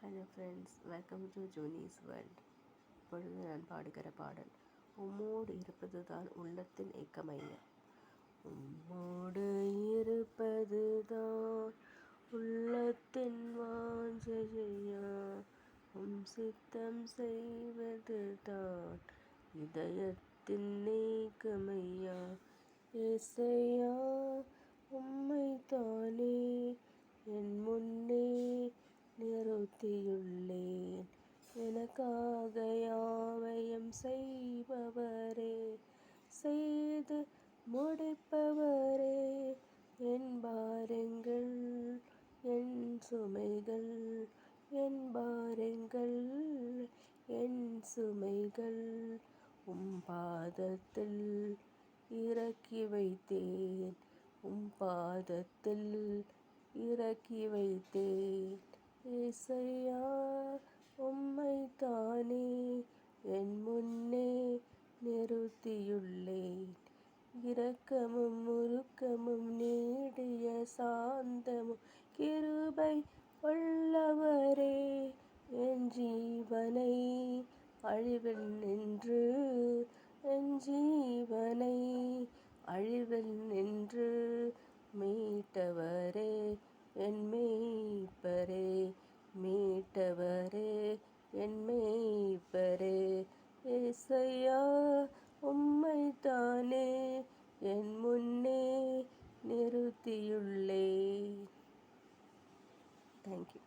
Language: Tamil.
ஹலோ ஃப்ரெண்ட்ஸ், வெல்கம் டு ஜூனிஸ் வேர்ல்ட். இப்பொழுது நான் பாடுகிற பாடல், உம்மோடு இருப்பது தான் உள்ளத்தின் ஏக்கமையா. உம்மோடு இருப்பது தான் உள்ளத்தின் வாஞ்சையா, சித்தம் செய்வது தான் இதயத்தின் ஏக்கமையா. ஏசையா, உம்மை தானே என் முன்னே நிறுத்தியுள்ளேன். எனக்காக யாவையும் செய்பவரே, செய்து முடிப்பவரே. என் பாரங்கள், என் சுமைகள், என் பாரங்கள், என் சுமைகள் பாதத்தில் இறக்கி வைத்தேன். பாதத்தில் இறக்கி வைத்தேன். ஏசையா, உம்மை தானே என் முன்னே நிறுத்தியுள்ளேன். இரக்கமும் உருக்கமும் நீடிய சாந்தமும் கிருபை உள்ளவரே, என் ஜீவனை அழிவில் நின்று, என் ஜீவனை அழிவில் நின்று மீட்டவரே, என் மேய்ப்பரே, மீட்டவரே, என் மேய்ப்பரே. ஏசையா, உம்மை தானே என் முன்னே நிறுத்தியுள்ளேன். தேங்க்யூ.